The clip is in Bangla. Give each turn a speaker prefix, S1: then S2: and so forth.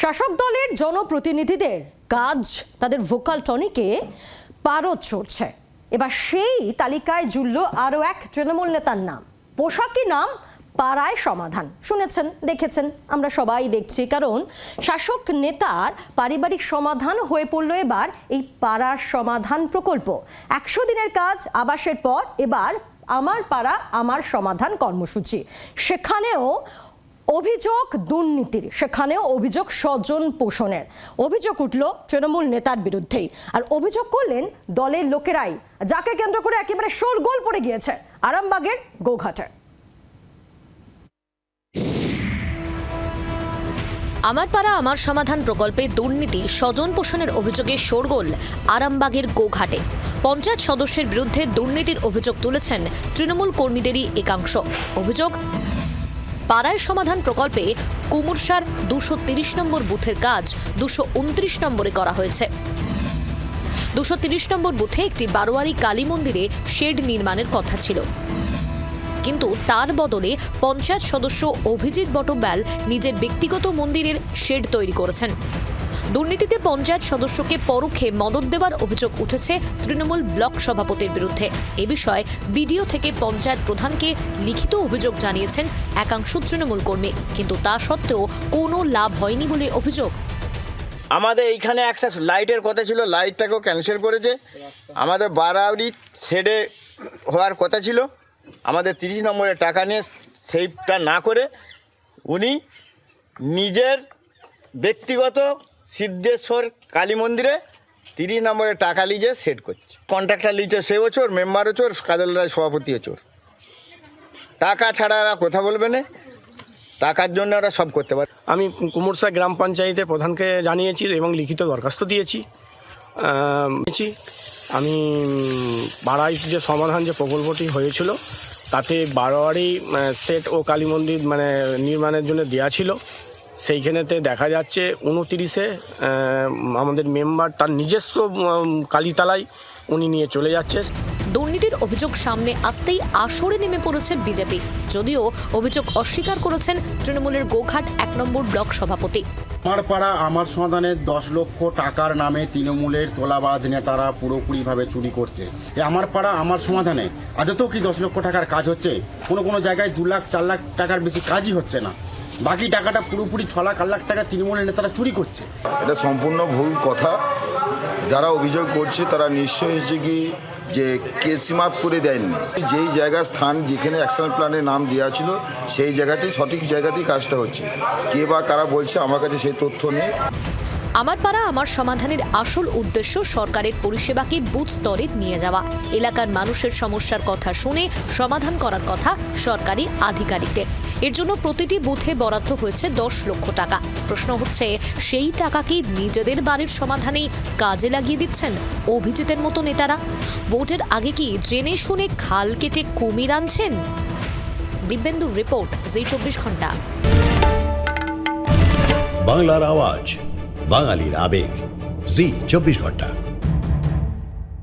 S1: শাসক দলের জনপ্রতিনিধিদের কাজ তাদের ভোকাল টনিকে পারদ চড়ছে। এবার সেই তালিকায় জুড়ল আরও এক তৃণমূল নেতার নাম। পোশাকি নাম পাড়ায় সমাধান। শুনেছেন, দেখেছেন, আমরা সবাই দেখছি। কারণ শাসক নেতার পারিবারিক সমাধান হয়ে পড়ল এবার এই পাড়ার সমাধান প্রকল্প। 100 দিনের কাজ আবাসের পর এবার আমার পাড়া আমার সমাধান কর্মসূচি। সেখানেও অভিযোগ দুর্নীতির, সেখানেও অভিযোগ স্বজন পোষণের। অভিযোগ উঠল তৃণমূল নেতার বিরুদ্ধেই, আর অভিযোগ করলেন দলের লোকেরাই, যাকে কেন্দ্র করে একেবারে শোরগোল পড়ে গিয়েছে আরামবাগের গোঘাটে।
S2: আমার পাড়া আমার সমাধান প্রকল্পে দুর্নীতি স্বজন পোষণের অভিযোগে শোরগোল আরামবাগের গোঘাটে। পঞ্চায়েত সদস্যের বিরুদ্ধে দুর্নীতির অভিযোগ তুলেছেন তৃণমূল কর্মীদেরই একাংশ। অভিযোগ, পাড়ায় সমাধান প্রকল্পে কুমুরসার 230 নম্বর বুথের কাজ 229 নম্বরে করা হয়েছে। 230 নম্বর বুথে একটি বারোয়ারি কালী মন্দিরে শেড নির্মাণের কথা ছিল, কিন্তু তার বদলে পঞ্চায়েত সদস্য অভিজিৎ বটব্যাল নিজের ব্যক্তিগত মন্দিরের শেড তৈরি করেছেন। দুর্নীতিতে পঞ্চায়েত সদস্যকে পরোক্ষে মদত দেওয়ার অভিযোগ উঠেছে তৃণমূল ব্লক সভাপতির বিরুদ্ধে। এ বিষয়ে বিডিও থেকে পঞ্চায়েত প্রধানকে লিখিত অভিযোগ জানিয়েছেন একাংশ তৃণমূল কর্মী, কিন্তু তা সত্ত্বেও কোনো লাভ হয়নি বলে অভিযোগ।
S3: আমাদের এইখানে একটা লাইটের কথা ছিল, লাইটটাকেও ক্যান্সেল করেছে। আমাদের বারাউরি শেডে হওয়ার কথা ছিল, আমাদের 30 নম্বরের টাকা নিয়ে সেইটা না করে উনি নিজের ব্যক্তিগত সিদ্ধেশ্বর কালী মন্দিরে 30 নম্বরের টাকা লিজে সেট করছে। কন্ট্রাক্টর লিজে সেও চোর, মেম্বারও চোর, কাজল রায় সভাপতিও চোর। টাকা ছাড়া ওরা কথা বলবে না, টাকার জন্য ওরা সব করতে পারে।
S4: আমি কুমুরসা গ্রাম পঞ্চায়েতের প্রধানকে জানিয়েছি এবং লিখিত দরখাস্ত দিয়েছি। আমি পাড়ায় যে সমাধান যে প্রকল্পটি হয়েছিল তাতে বারোয়ারি সেট ও কালী মন্দির নির্মাণের জন্য দেওয়া ছিল। সেইখানেতে দেখা যাচ্ছে 29-এ আমাদের মেম্বার তার নিজস্ব কালীতলায় উনি নিয়ে চলে যাচ্ছে।
S2: দুর্নীতির অভিযোগ সামনে আসতেই আসরে নেমে পড়েছে বিজেপি, যদিও অভিযোগ অস্বীকার করেছেন তৃণমূলের গোঘাট 1 নম্বর ব্লক সভাপতি।
S5: আমার পাড়া আমার সমাধানের 10 লক্ষ টাকার নামে তৃণমূলের তোলাবাজ নেতারা পুরোপুরিভাবে চুরি করছে। আমার পাড়া আমার সমাধানে আদতেও কি 10 লক্ষ টাকার কাজ হচ্ছে? কোনো জায়গায় 2 লাখ 4 লাখ টাকার বেশি কাজই হচ্ছে না। বাকি টাকাটা পুরোপুরি 6 লাখ 8 লাখ টাকা তৃণমূলের নেতারা চুরি করছে।
S6: এটা সম্পূর্ণ ভুল কথা। যারা অভিযোগ করছে তারা নিশ্চয়ই হচ্ছে কি যে কেসিমাপ করে দেয়নি। যেই জায়গা স্থান যেখানে অ্যাকশন প্ল্যানে নাম দেওয়া ছিল সেই জায়গাটি সঠিক জায়গাতেই কাজটা হচ্ছে। কে বা কারা বলছে আমার কাছে সেই তথ্য নেই।
S2: আমার পাড়া আমার সমাধানের আসল উদ্দেশ্য সরকারের পরিষেবাকে বুথ স্তরে নিয়ে যাওয়া, এলাকার মানুষের সমস্যার কথা শুনে সমাধান করার কথা সরকারি আধিকারিকদের। এর জন্য প্রতিটি বুথে বরাদ্দ হয়েছে 10 লক্ষ টাকা। প্রশ্ন হচ্ছে, সেই টাকা কি নিজেদের বাড়ির সমাধানেই কাজে লাগিয়ে দিচ্ছেন অভিজিতের মতো নেতারা? ভোটের আগে কি জেনে শুনে খাল কেটে কুমির আনছেন? দিব্যেন্দুর রিপোর্ট, জি 24 ঘন্টা।
S7: বাংলার আওয়াজ, বাঙালির আবেগ, জি 24 ঘন্টা।